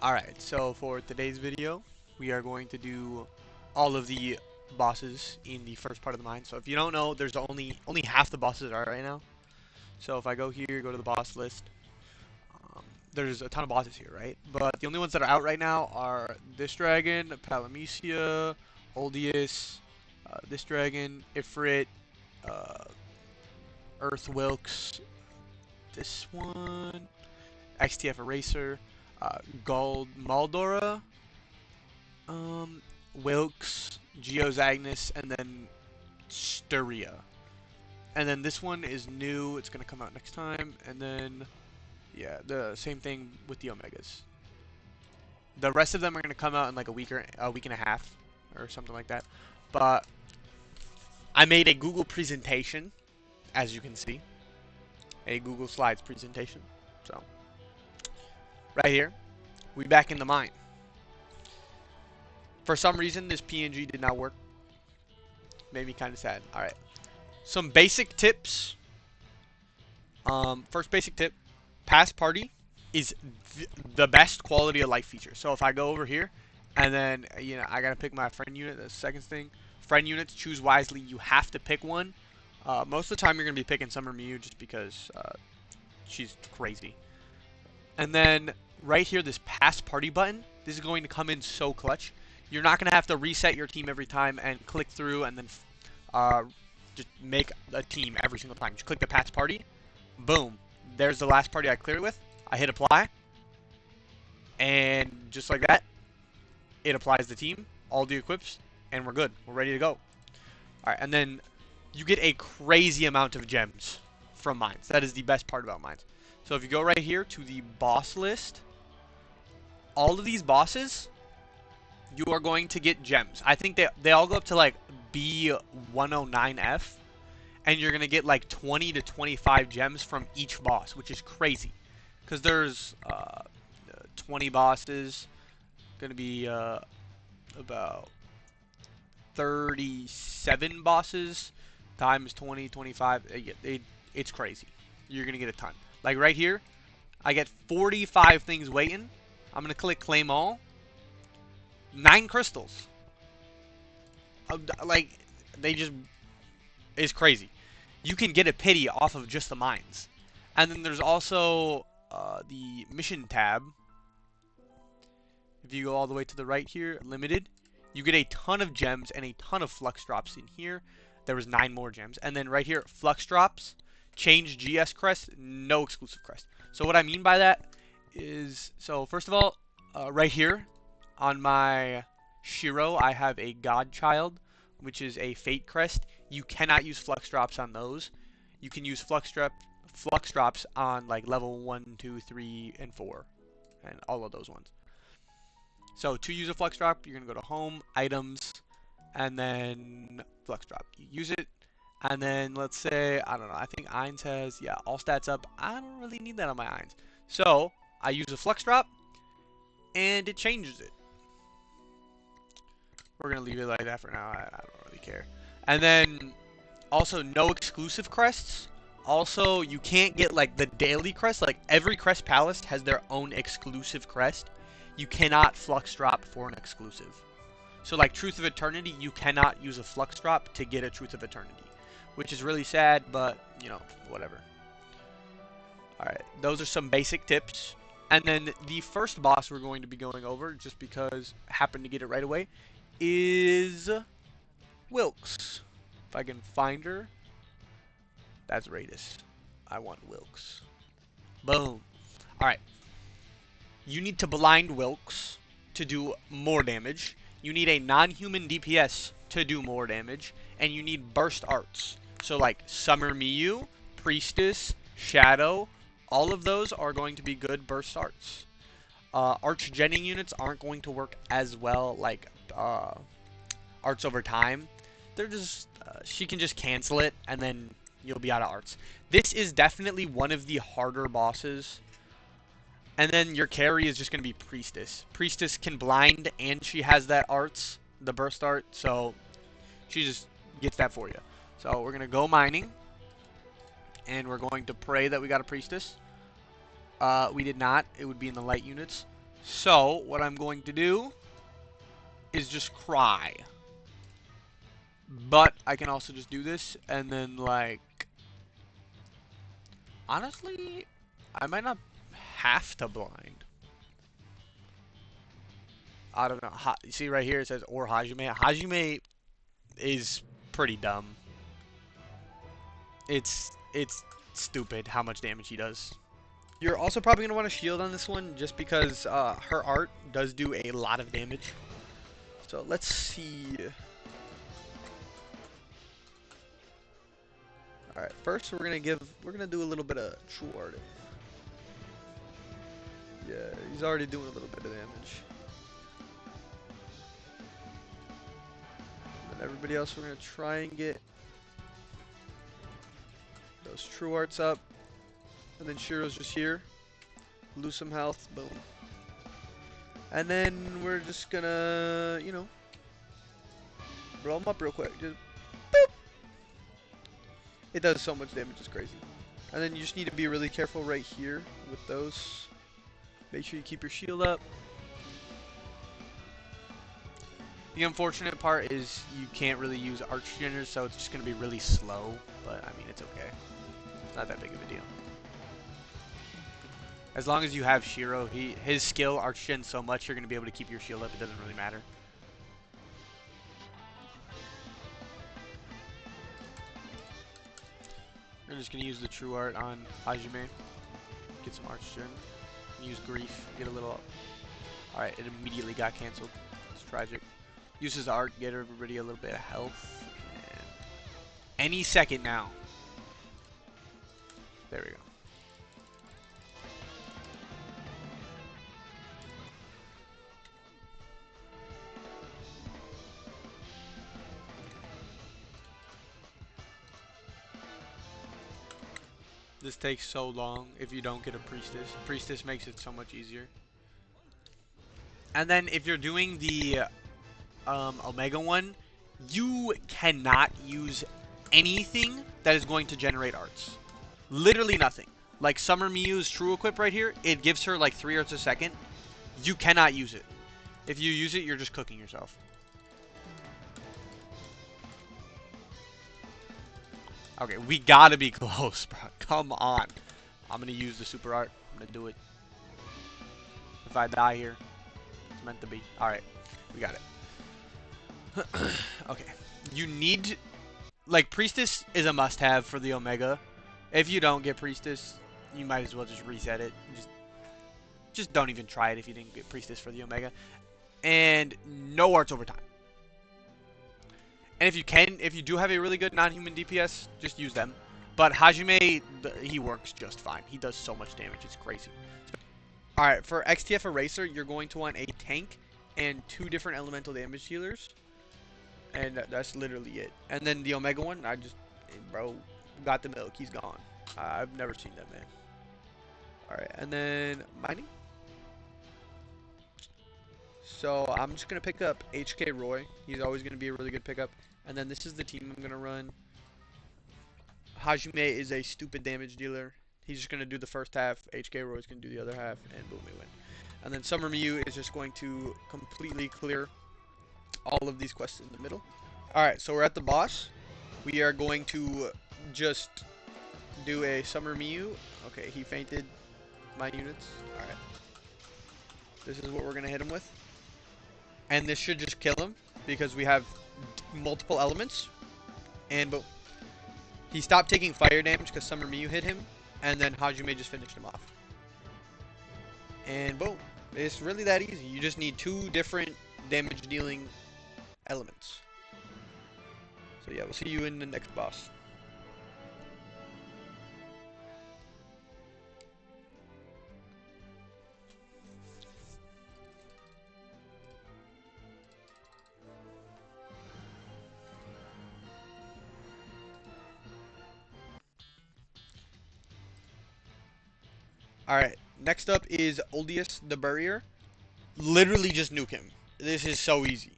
Alright, so for today's video, we are going to do all of the bosses in the first part of the mine. So if you don't know, there's only half the bosses are right now. So if I go here, go to the boss list, there's a ton of bosses here, right? But the only ones that are out right now are this dragon, Palamia, Odius, this dragon, Ifrit, uh, Earth Wilkes, this one, XTF Eraser, Maldora, Wilkes, Geozagnus, and then Sturia. And then this one is new. It's going to come out next time. And then, yeah, the same thing with the Omegas. The rest of them are going to come out in like a week and a half or something like that. But I made a Google presentation, as you can see. A Google Slides presentation. So, right here, we back in the mine. For some reason, this PNG did not work. Made me kind of sad. Alright. Some basic tips. First basic tip. Pass party is the best quality of life feature. So if I go over here, and then, I gotta pick my friend unit, the second thing. Friend units, choose wisely. You have to pick one. Most of the time, you're gonna be picking Summer Mew just because she's crazy. And then, right here, this pass party button. This is going to come in so clutch. You're not going to have to reset your team every time and click through and then just make a team every single time. Just click the pass party. Boom. There's the last party I cleared with. I hit apply. And just like that, it applies the team, all the equips, and we're good. We're ready to go. Alright, and then you get a crazy amount of gems from mines. That is the best part about mines. So if you go right here to the boss list, all of these bosses, you are going to get gems. I think they all go up to like B109F, and you're going to get like 20 to 25 gems from each boss, which is crazy. Because there's 20 bosses, going to be about 37 bosses times 20, 25. It's crazy. You're going to get a ton. Like right here, I get 45 things waiting. I'm going to click claim all. 9 crystals. Like, it's crazy. You can get a pity off of just the mines. And then there's also the mission tab. If you go all the way to the right here, limited, you get a ton of gems and a ton of flux drops in here. There was 9 more gems. And then right here, flux drops, change GS crest, no exclusive crest. So what I mean by that is, so first of all, right here, on my Shiro, I have a Godchild, which is a Fate Crest. You cannot use Flux Drops on those. You can use Flux Drops on like level 1, 2, 3, and 4. And all of those ones. So to use a Flux Drop, you're going to go to Home, Items, and then Flux Drop. You use it, and then let's say, I don't know, I think Ainz has, yeah, all stats up. I don't really need that on my Ainz. So I use a Flux Drop, and it changes it. We're going to leave it like that for now. I don't really care. And then, also, no exclusive crests. Also, you can't get, like, the daily crest. Like, every crest palace has their own exclusive crest. You cannot flux drop for an exclusive. So, like, Truth of Eternity, you cannot use a flux drop to get a Truth of Eternity. Which is really sad, but, whatever. Alright, those are some basic tips. And then, the first boss we're going to be going over, just because I happened to get it right away, is Wilkes. If I can find her. That's Radus. I want Wilkes. Boom. Alright. You need to blind Wilkes to do more damage. You need a non-human DPS to do more damage. And you need burst arts. So like Summer Miyu, Priestess, Shadow. All of those are going to be good burst arts. Arch-genning units aren't going to work as well like arts over time. They're just she can just cancel it and then you'll be out of arts. This is definitely one of the harder bosses. And then your carry is just going to be Priestess. Priestess can blind and she has that arts, the burst art, so she just gets that for you. So we're going to go mining and we're going to pray that we got a Priestess. We did not. It would be in the light units. So, what I'm going to do is just cry. But I can also just do this, and then, like... Honestly, I might not have to blind. I don't know. You see right here it says, or Hajime. Hajime is pretty dumb. It's stupid how much damage he does. You're also probably going to want a shield on this one, just because her art does do a lot of damage. So let's see. Alright, first we're gonna do a little bit of true art. Yeah, he's already doing a little bit of damage. And everybody else, we're gonna try and get those true arts up. And then Shiro's just here. Lose some health, boom. And then we're just gonna, you know, blow him up real quick. Just boop! It does so much damage, it's crazy. And then you just need to be really careful right here with those. Make sure you keep your shield up. The unfortunate part is you can't really use Archgeners, so it's just going to be really slow. But, I mean, it's okay. It's not that big of a deal. As long as you have Shiro, his skill Archgen so much, you're going to be able to keep your shield up. It doesn't really matter. We're just going to use the True Art on Hajime. Get some Archgen. Use Grief. Get a little... Alright, it immediately got cancelled. It's tragic. Use his art, get everybody a little bit of health. And any second now. There we go. This takes so long if you don't get a Priestess. Priestess makes it so much easier. And then if you're doing the Omega one, you cannot use anything that is going to generate arts. Literally nothing. Like Summer Miyu's True Equip right here, it gives her like 3 arts a second. You cannot use it. If you use it, you're just cooking yourself. Okay, we gotta be close, bro. Come on. I'm gonna use the super art. I'm gonna do it. If I die here, it's meant to be. Alright, we got it. Okay. You need... Like, Priestess is a must-have for the Omega. If you don't get Priestess, you might as well just reset it. Just don't even try it if you didn't get Priestess for the Omega. And no arts over time. And if you do have a really good non-human DPS, just use them. But Hajime, he works just fine. He does so much damage, it's crazy. Alright, for XTF Eraser, you're going to want a tank and 2 different elemental damage healers. And that's literally it. And then the Omega one, bro, got the milk, he's gone. I've never seen that man. Alright, and then mining. So I'm just going to pick up HK Roy. He's always going to be a really good pickup. And then this is the team I'm going to run. Hajime is a stupid damage dealer. He's just going to do the first half. HK Roy is going to do the other half. And boom, we win. And then Summer Miyu is just going to completely clear all of these quests in the middle. Alright, so we're at the boss. We are going to just do a Summer Miyu. Okay, he fainted my units. Alright. This is what we're going to hit him with. And this should just kill him, because we have multiple elements. And boom. He stopped taking fire damage because Summer Miyu hit him. And then Hajime just finished him off. And boom. It's really that easy. You just need 2 different damage dealing elements. So yeah, we'll see you in the next boss. Alright, next up is Odius the Burrier. Literally just nuke him. This is so easy.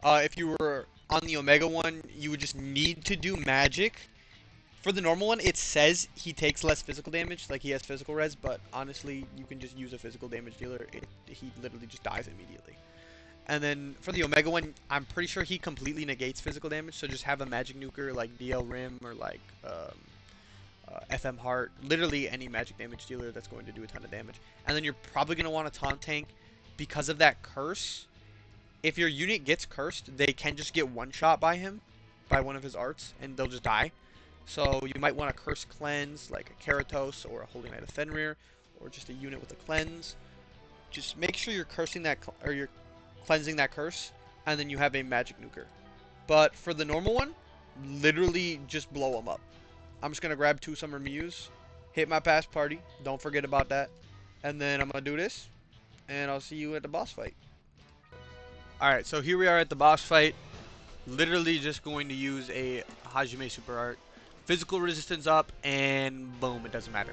If you were on the Omega one, you would just need to do magic For the normal one, it says he takes less physical damage, like he has physical res, but honestly, you can just use a physical damage dealer. He literally just dies immediately. And then for the Omega one, I'm pretty sure he completely negates physical damage, so just have a magic nuker like DL Rim or like FM Heart, literally any magic damage dealer that's going to do a ton of damage. And then you're probably going to want a taunt tank because of that curse. If your unit gets cursed, they can just get one shot by him, by one of his arts, and they'll just die. So you might want a curse cleanse, like a Keratos or a Holy Knight of Fenrir, or just a unit with a cleanse. Just make sure you're cursing that, or you're cleansing that curse, and then you have a magic nuker. But for the normal one, literally just blow them up. I'm just gonna grab 2 Summer Muse, hit my past party, don't forget about that, and then I'm gonna do this, and I'll see you at the boss fight. Alright, so here we are at the boss fight. Literally just going to use a Hajime Super Art. Physical resistance up, and boom, it doesn't matter.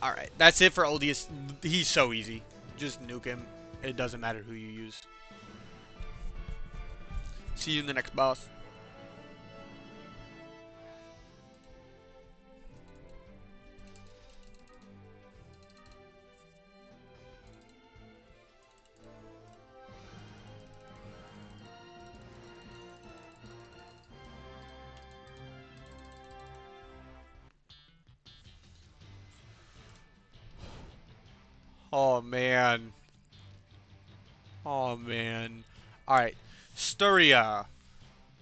Alright, that's it for Odius. He's so easy. Just nuke him. It doesn't matter who you use. See you in the next boss. Oh man. Oh man. Alright. Sturia.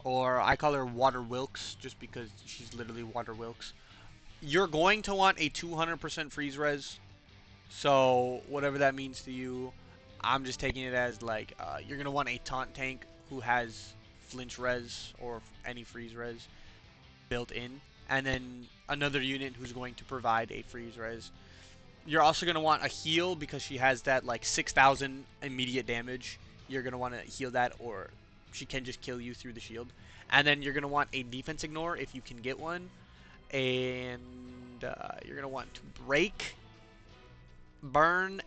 Or I call her Water Wilkes just because she's literally Water Wilkes. You're going to want a 200% freeze res. So whatever that means to you, I'm just taking it as like you're going to want a taunt tank who has flinch res or any freeze res built in. And then another unit who's going to provide a freeze res. You're also going to want a heal because she has that like 6,000 immediate damage. You're going to want to heal that, or she can just kill you through the shield. And then you're going to want a defense ignore if you can get one. And you're going to want to break, burn,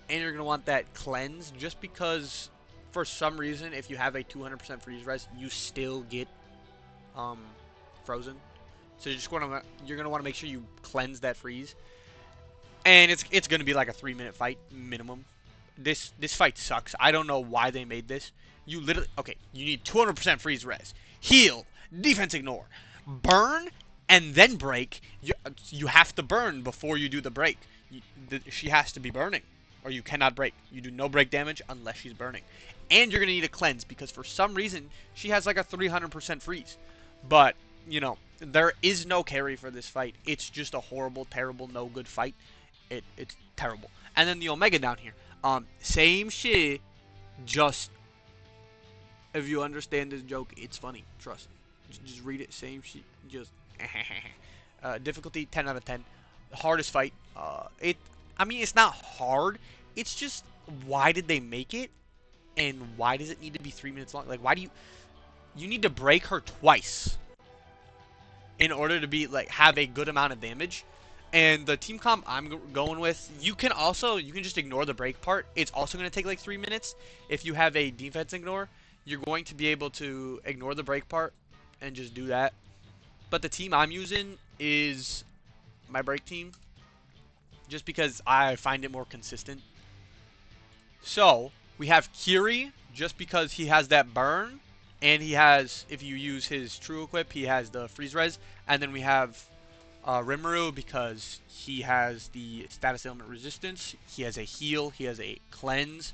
and you're going to want that cleanse just because for some reason if you have a 200% freeze res, you still get frozen. So you're going to want to make sure you cleanse that freeze. And it's going to be like a 3-minute fight minimum. This fight sucks. I don't know why they made this. You literally you need 200% freeze res, heal, defense ignore, burn, and then break. You have to burn before you do the break. She has to be burning, or you cannot break. You do no break damage unless she's burning. And you're going to need a cleanse because for some reason she has like a 300% freeze. But, you know, there is no carry for this fight. It's just a horrible, terrible, no good fight. It's terrible. And then the Omega down here. Same shit, just if you understand this joke, it's funny. Trust. Just read it. Same shit, just difficulty 10 out of 10. Hardest fight. I mean, it's not hard. It's just, why did they make it? And why does it need to be 3 minutes long? Like, why do you need to break her twice in order to be like have a good amount of damage? And the team comp I'm going with, you can just ignore the break part. It's also going to take like 3 minutes. If you have a defense ignore, you're going to be able to ignore the break part and just do that. But the team I'm using is my break team, just because I find it more consistent. So we have Kiri, just because he has that burn, and he has, if you use his true equip, he has the freeze res. And then we have Rimuru because he has the status ailment resistance, he has a heal, he has a cleanse,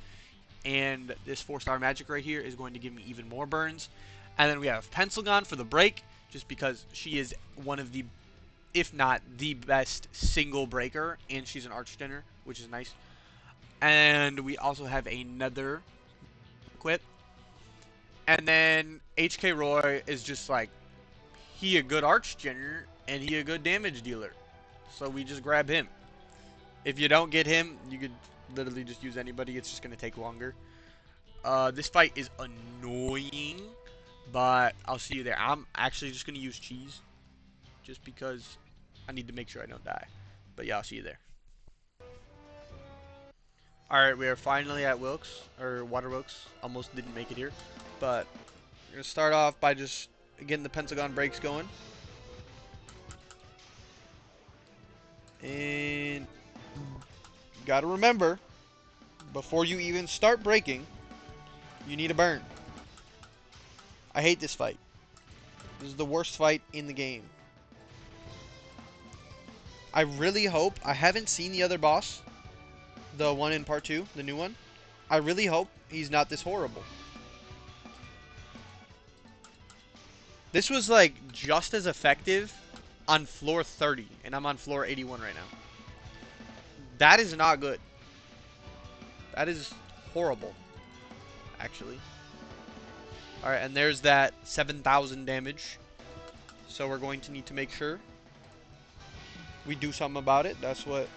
and this 4-star magic right here is going to give me even more burns. And then we have Pencilgon for the break, just because she is one of the, if not the best single breaker, and she's an Archdener, which is nice. And we also have another equip. And then HK Roy is just like, he a good Archdener, and he a good damage dealer. So we just grab him. If you don't get him, you could literally just use anybody. It's just going to take longer. This fight is annoying, but I'll see you there. I'm actually just going to use cheese, just because I need to make sure I don't die. But yeah, I'll see you there. Alright, we are finally at Wilkes, or Water Wilkes. Almost didn't make it here. But we're going to start off by just getting the Pentagon breaks going. And you gotta remember, before you even start breaking, you need a burn. I hate this fight. This is the worst fight in the game. I really hope, I haven't seen the other boss, the one in part 2, the new one. I really hope he's not this horrible. This was like just as effective on floor 30, and I'm on floor 81 right now. That is not good. That is horrible, actually. Alright, and there's that 7,000 damage. So we're going to need to make sure we do something about it. That's what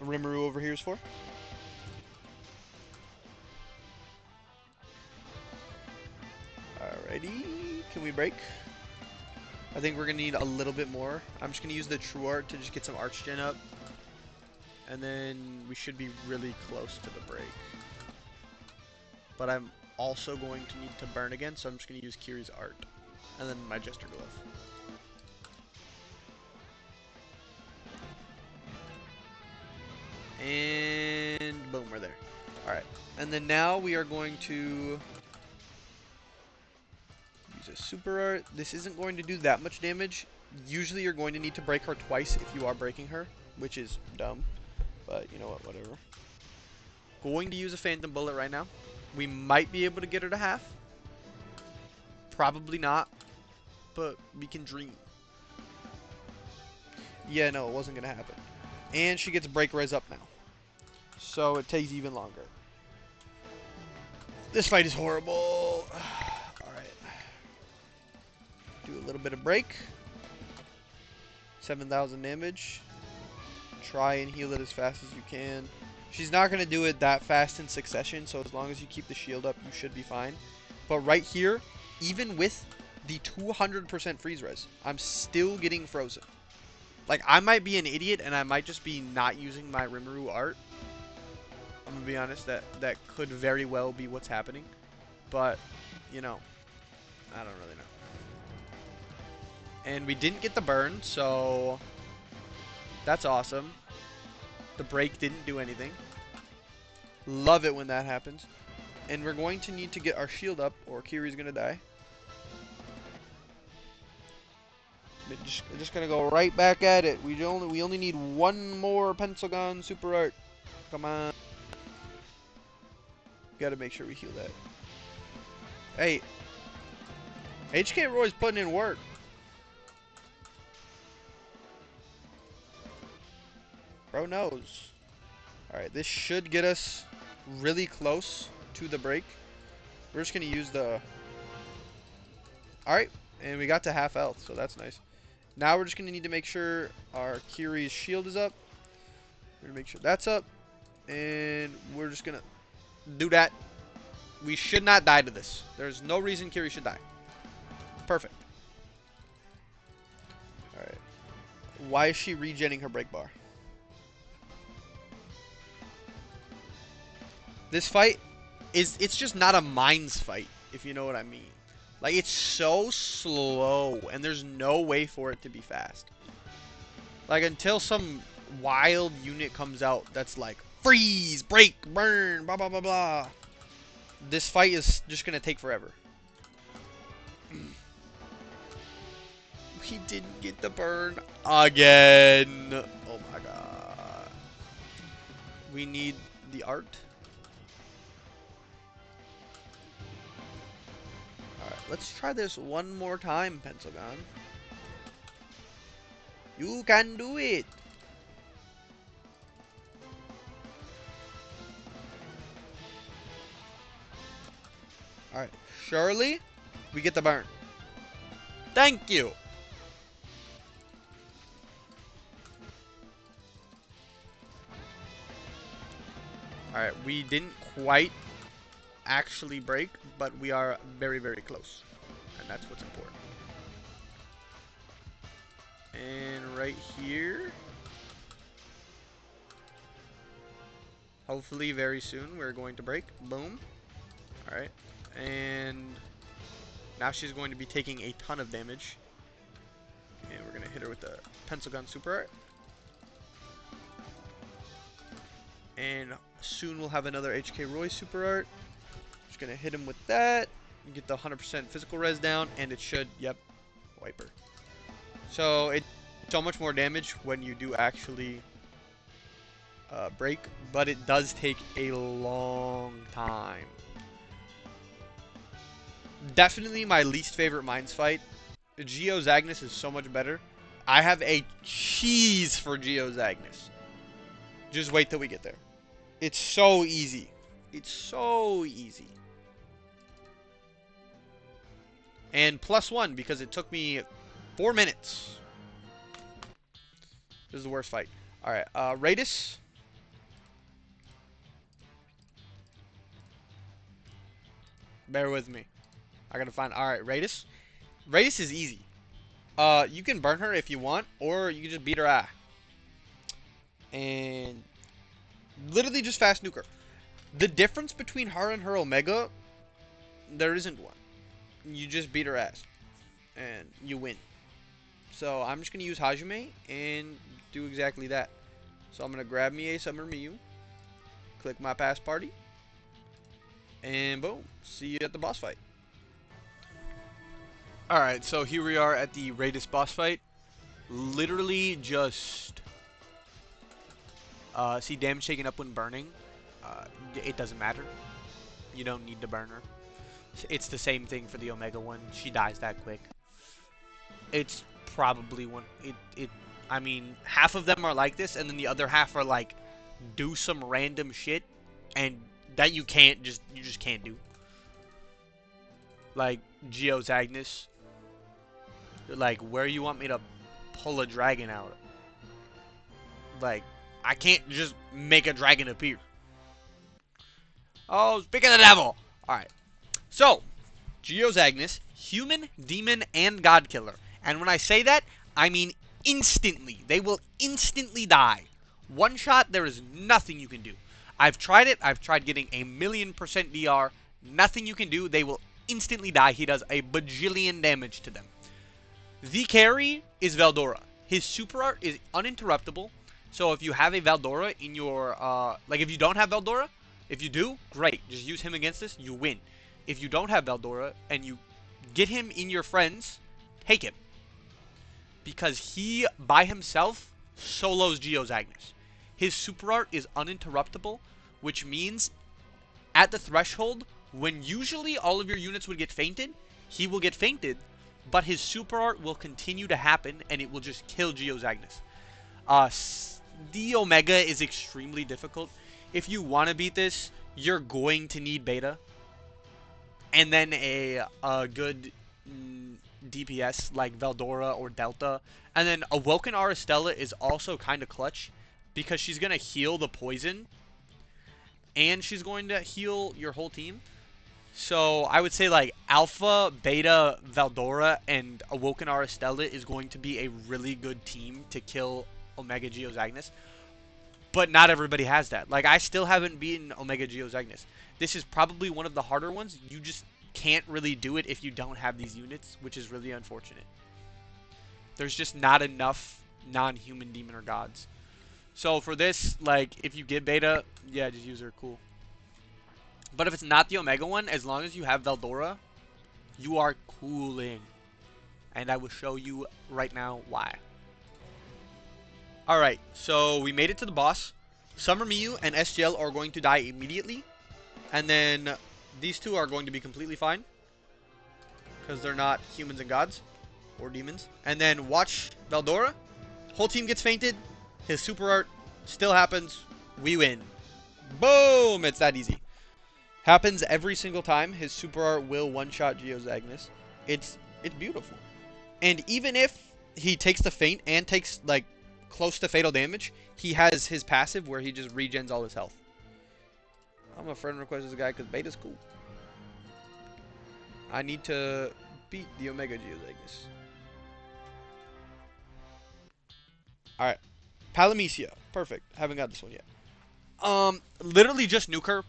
Rimuru over here is for. Alrighty. Can we break? I think we're going to need a little bit more. I'm just going to use the True Art to just get some Arch Gen up. And then we should be really close to the break. But I'm also going to need to burn again, so I'm just going to use Kiri's Art. And then my Jester Glove. And boom, we're there. Alright. And then now we are going to use a Super Art. This isn't going to do that much damage. Usually you're going to need to break her twice if you are breaking her, which is dumb. But you know what, whatever. Going to use a Phantom Bullet right now. We might be able to get her to half. Probably not. But we can dream. Yeah, no, it wasn't going to happen. And she gets Break Res up now. So it takes even longer. This fight is horrible. Alright. Do a little bit of break. 7,000 damage. Try and heal it as fast as you can. She's not going to do it that fast in succession, so as long as you keep the shield up, you should be fine. But right here, even with the 200% freeze res, I'm still getting frozen. Like, I might be an idiot, and I might just be not using my Rimuru art. I'm going to be honest, that could very well be what's happening. But, you know, I don't really know. And we didn't get the burn, so that's awesome. The break didn't do anything. Love it when that happens. And we're going to need to get our shield up, or Kiri's going to die. We're just going to go right back at it. We only need one more Pencil Gun Super Art. Come on. Got to make sure we heal that. Hey. HK Roy's putting in work. Bro knows. Alright, this should get us really close to the break. We're just going to use the... Alright, and we got to half health, so that's nice. Now we're just going to need to make sure our Kiri's shield is up. We're going to make sure that's up. And we're just going to do that. We should not die to this. There's no reason Kiri should die. Perfect. Alright. Why is she regenning her break bar? This fight it's just not a mines fight, if you know what I mean. Like, it's so slow, and there's no way for it to be fast. Like, until some wild unit comes out that's like, freeze, break, burn, blah, blah, blah, blah. This fight is just gonna take forever. We didn't get the burn again. Oh my god. We need the art. Alright, let's try this one more time, Pencil Gun. You can do it. Alright, surely we get the burn. Thank you. Alright, we didn't quite actually break, but we are very, very close. And that's what's important. And right here, hopefully very soon, we're going to break. Boom. Alright. And now she's going to be taking a ton of damage. And we're going to hit her with the Pencil Gun Super Art. And soon we'll have another HK Roy super art. Just gonna hit him with that. Get the 100% physical res down, and it should, yep, wipe her. So it's so much more damage when you do actually break, but it does take a long time. Definitely my least favorite Mines fight. Geozagnus is so much better. I have a cheese for Geozagnus. Just wait till we get there. It's so easy. It's so easy. And +1 because it took me 4 minutes. This is the worst fight. Alright, Radus. Bear with me. I gotta find. Alright, Radus. Radus is easy. You can burn her if you want, or you can just beat her ass. And literally just fast nuke her. The difference between her and her Omega, there isn't one. You just beat her ass. And you win. So I'm just gonna use Hajime and do exactly that. So I'm gonna grab me a Summer Miyu. Click my pass party. And boom. See you at the boss fight. Alright, so here we are at the Radus boss fight. Literally just see damage taken up when burning. It doesn't matter. You don't need to burn her. It's the same thing for the Omega one. She dies that quick. It's probably one. I mean, half of them are like this, and then the other half are like, do some random shit, and that you just can't do. Like Geozagnus. Like, where you want me to pull a dragon out? Like, I can't just make a dragon appear. Oh, speak of the devil! Alright. So, Geozagnus, human, demon, and god killer. And when I say that, I mean instantly. They will instantly die. One shot, there is nothing you can do. I've tried it. I've tried getting a 1,000,000% DR. Nothing you can do. They will instantly die. He does a bajillion damage to them. The carry is Maldora. His super art is uninterruptible. So if you have a Maldora in your, like if you don't have Maldora, if you do, great. Just use him against this, you win. If you don't have Maldora and you get him in your friends, take him. Because he, by himself, solos Geozagnus. His super art is uninterruptible, which means at the threshold, when usually all of your units would get fainted, he will get fainted, but his super art will continue to happen, and it will just kill Geozagnus. The Omega is extremely difficult. If you want to beat this, you're going to need Beta. And then a good DPS like Maldora or Delta. And then Awoken Aristella is also kind of clutch, because she's going to heal the poison. And she's going to heal your whole team. So I would say like Alpha, Beta, Maldora, and Awoken Aristella is going to be a really good team to kill Omega Geozagnus. But not everybody has that. Like, I still haven't beaten Omega Geozagnus. This is probably one of the harder ones. You just can't really do it if you don't have these units, which is really unfortunate. There's just not enough non-human demon or gods. So for this, like, if you get Beta, yeah, just use her, cool. But if it's not the Omega one, as long as you have Maldora, you are cooling. And I will show you right now why. Alright, so we made it to the boss. Summer Miyu and SGL are going to die immediately. And then these two are going to be completely fine. Because they're not humans and gods. Or demons. And then watch Maldora. Whole team gets fainted. His super art still happens. We win. Boom! It's that easy. Happens every single time. His super art will one-shot Geozagnus. It's beautiful. And even if he takes the feint and takes, like, close to fatal damage, he has his passive where he just regens all his health. I'm a friend request this guy because Beta's cool. I need to beat the Omega Geozagnus. Alright. Palamia. Perfect. Haven't got this one yet. Literally just nuke her.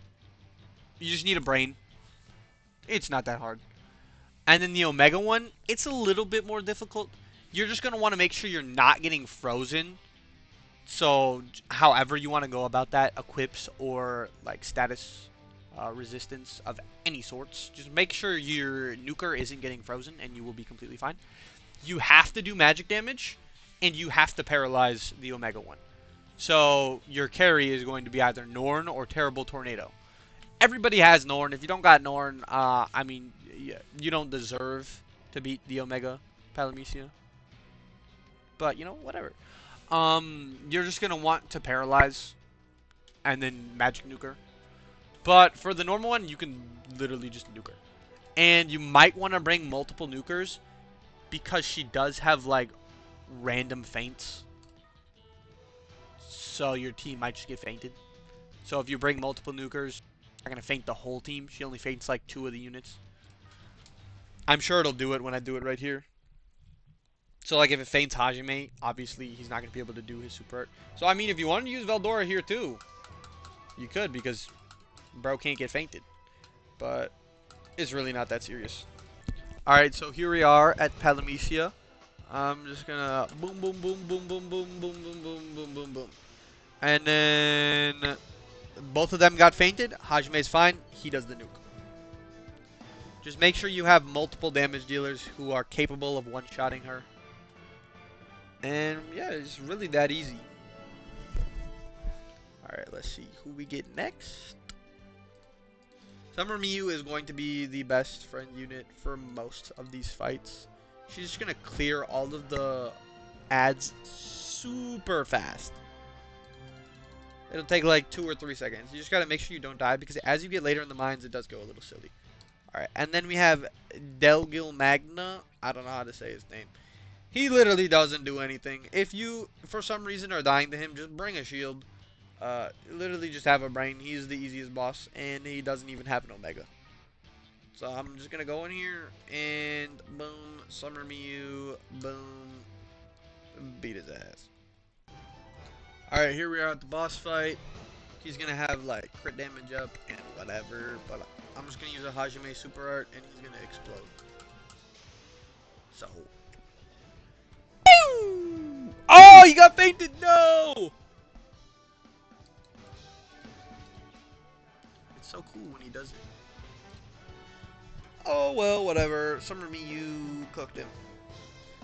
You just need a brain. It's not that hard. And then the Omega one, it's a little bit more difficult. You're just going to want to make sure you're not getting frozen So, however you want to go about that, equips or like status resistance of any sorts, just make sure your nuker isn't getting frozen, and you will be completely fine. You have to do magic damage, and you have to paralyze the Omega one. So your carry is going to be either Norn or Terrible Tornado. Everybody has Norn. If you don't got Norn, I mean, you don't deserve to beat the Omega Palamia. But you know, whatever. You're just gonna want to paralyze and then magic nuker. But for the normal one, you can literally just nuke her. And you might want to bring multiple nukers because she does have like random feints. So your team might just get feinted. So if you bring multiple nukers, you're not gonna feint the whole team. She only feints like 2 of the units. I'm sure it'll do it when I do it right here. So like if it feints Hajime, obviously he's not gonna be able to do his super art. So I mean, if you wanted to use Maldora here too, you could, because bro can't get feinted. But it's really not that serious. Alright, so here we are at Palamia. I'm just gonna boom boom boom boom boom boom boom boom boom boom boom boom. And then both of them got feinted. Hajime's fine. He does the nuke. Just make sure you have multiple damage dealers who are capable of one-shotting her. And yeah, it's really that easy. Alright, let's see who we get next. Summer Miyu is going to be the best friend unit for most of these fights. She's just going to clear all of the ads super fast. It'll take like 2 or 3 seconds. You just got to make sure you don't die, because as you get later in the mines, it does go a little silly. Alright, and then we have Delgill Magna. I don't know how to say his name. He literally doesn't do anything. If you, for some reason, are dying to him, just bring a shield. Literally just have a brain. He's the easiest boss, and he doesn't even have an Omega. So I'm just gonna go in here and boom, Summer Miyu, boom, beat his ass. Alright, here we are at the boss fight. He's gonna have like crit damage up and whatever, but I'm just gonna use a Hajime super art and he's gonna explode. So. Oh, he got fainted! No! It's so cool when he does it. Oh well, whatever. Summer Miyu cooked him.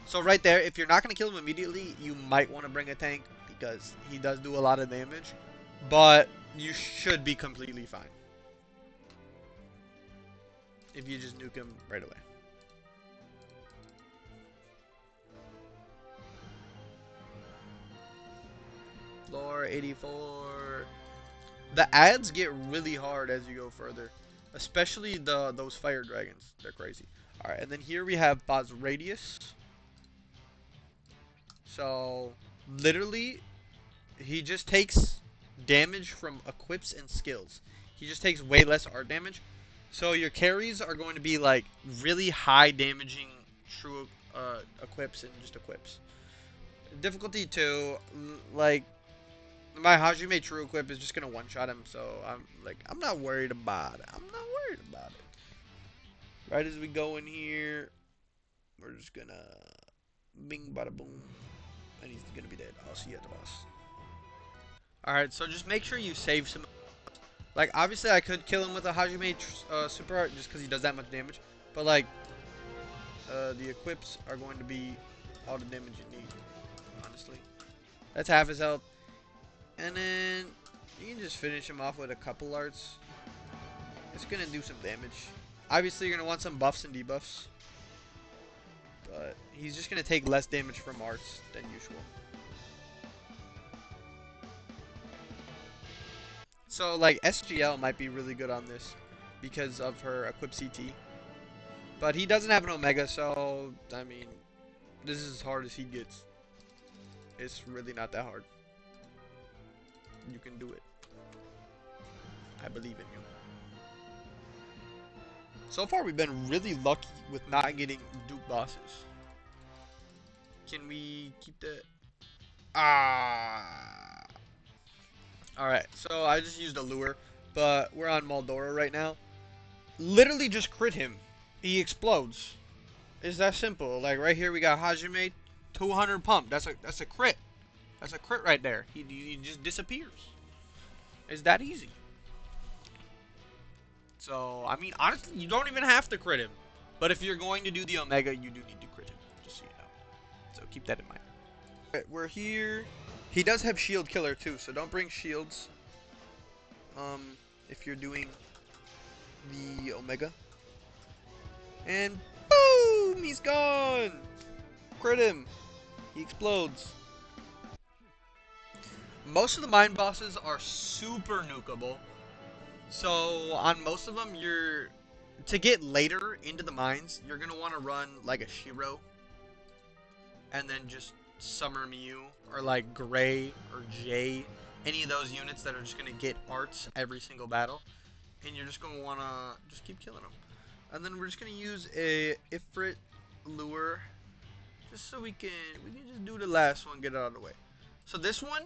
So right there, if you're not going to kill him immediately, you might want to bring a tank, because he does do a lot of damage. But you should be completely fine if you just nuke him right away. Floor 84. The ads get really hard as you go further, especially those fire dragons. They're crazy. All right, and then here we have Bos Radius. So literally, he just takes damage from equips and skills. He just takes way less art damage. So your carries are going to be like really high damaging true equips and just equips. Difficulty 2, like my Hajime true equip is just gonna one-shot him, so I'm not worried about it. I'm not worried about it. Right as we go in here, we're just gonna bing bada boom, and he's gonna be dead. I'll see you at the boss. Alright, so just make sure you save some. Like, obviously I could kill him with a Hajime super art just because he does that much damage, but like the equips are going to be all the damage you need, honestly. That's half his health. And then you can just finish him off with a couple arts. It's gonna do some damage. Obviously you're gonna want some buffs and debuffs, but he's just gonna take less damage from arts than usual. So like SGL might be really good on this because of her equip CT, but he doesn't have an Omega, so I mean, this is as hard as he gets. It's really not that hard. You can do it. I believe in you. So far, we've been really lucky with not getting Duke bosses. Can we keep that? Ah. Alright, so I just used a lure, but we're on Maldora right now. Literally just crit him. He explodes. It's that simple. Like right here, we got Hajime, 200 pump. That's a crit. That's a crit right there. He just disappears. It's that easy. So, I mean, honestly, you don't even have to crit him. But if you're going to do the Omega, you do need to crit him, just so you know. So keep that in mind. Alright, we're here. He does have shield killer too, so don't bring shields. If you're doing the Omega. And boom! He's gone! Crit him. He explodes. Most of the mine bosses are super nukeable. So on most of them, to get later into the mines, you're gonna want to run like a Shiro, and then just Summer Mew or like Gray or Jay, any of those units that are just gonna get arts every single battle, and you're just gonna want to just keep killing them. And then we're just gonna use a Ifrit lure, just so we can just do the last one, get it out of the way. So this one.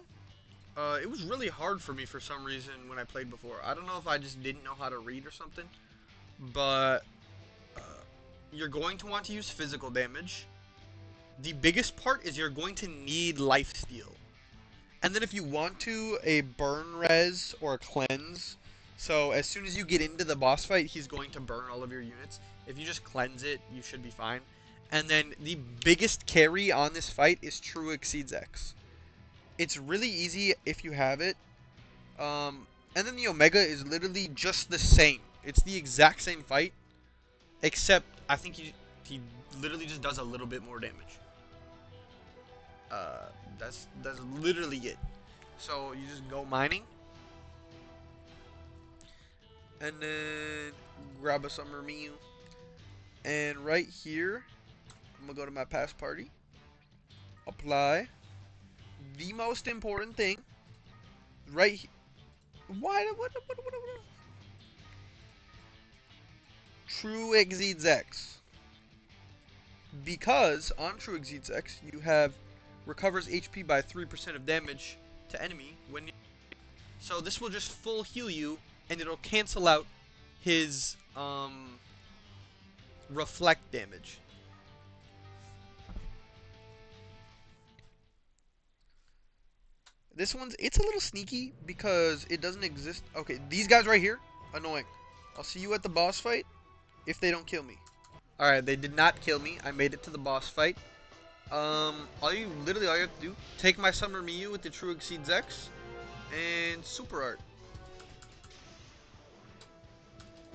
It was really hard for me for some reason when I played before. I don't know if I just didn't know how to read or something. But you're going to want to use physical damage. The biggest part is you're going to need lifesteal. And then if you want to, a burn res or a cleanse. So as soon as you get into the boss fight, he's going to burn all of your units. If you just cleanse it, you should be fine. And then the biggest carry on this fight is True Exceeds X. It's really easy if you have it. And then the Omega is literally just the same. It's the exact same fight. Except, I think he literally just does a little bit more damage. That's literally it. So, you just go mining. And then, grab a Summer Mew. And right here, I'm going to go to my past party. Apply. The most important thing, right here. What? True Exceeds X. Because on True Exceeds X, you have recovers HP by 3% of damage to enemy when. So this will just full heal you, and it'll cancel out his reflect damage. This one's, it's a little sneaky because it doesn't exist. Okay, these guys right here, annoying. I'll see you at the boss fight if they don't kill me. Alright, they did not kill me. I made it to the boss fight. All you have to do, take my Summer Mew with the True Exceeds X and Super Art.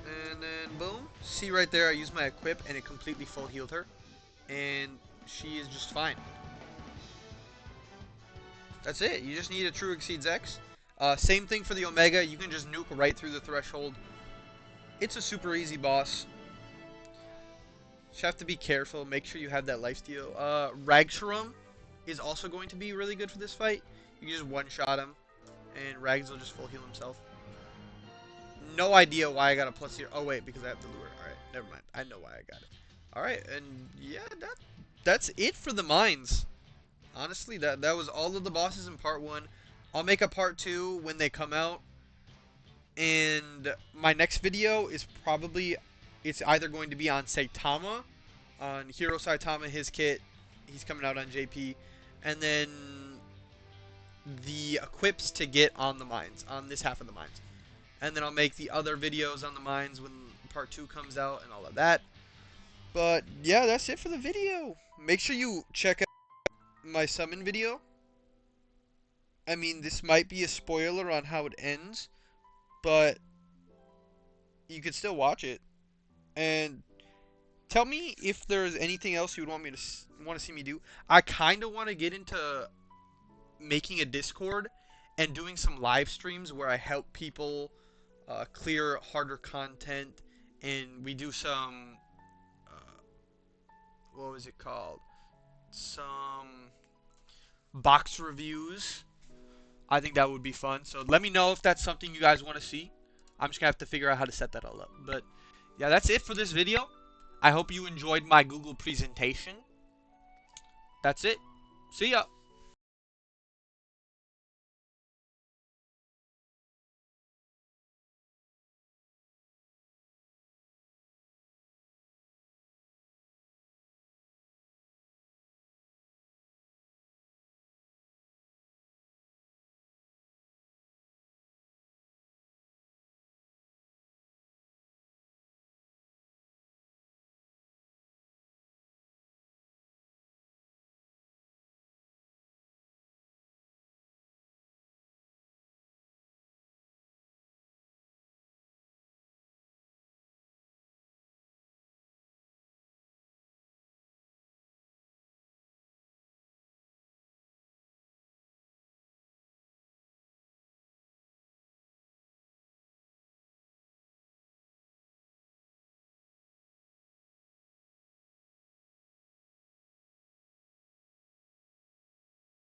And then boom. See right there, I used my equip and it completely full healed her. And she is just fine. That's it. You just need a True Exceeds X. Same thing for the Omega. You can just nuke right through the threshold. It's a super easy boss. Just have to be careful. Make sure you have that lifesteal. Ragsharum is also going to be really good for this fight. You can just one-shot him, and Rags will just full heal himself. No idea why I got a plus here. Oh, wait, because I have the lure. Alright, never mind. I know why I got it. Alright, and yeah, that's it for the mines. Honestly, that was all of the bosses in part 1. I'll make a part 2 when they come out. And my next video is probably, it's either going to be on Saitama, on Hero Saitama, his kit. He's coming out on JP. And then the equips to get on the mines, on this half of the mines. And then I'll make the other videos on the mines when part 2 comes out and all of that. But yeah, that's it for the video. Make sure you check out my summon video. I mean, this might be a spoiler on how it ends, but you could still watch it. And tell me if there's anything else you would want to see me do. I kind of want to get into making a Discord and doing some live streams where I help people clear harder content, and we do some what was it called? Some box reviews. I think that would be fun. So let me know if that's something you guys want to see. I'm just going to have to figure out how to set that all up. But yeah, that's it for this video. I hope you enjoyed my Google presentation. That's it. See ya.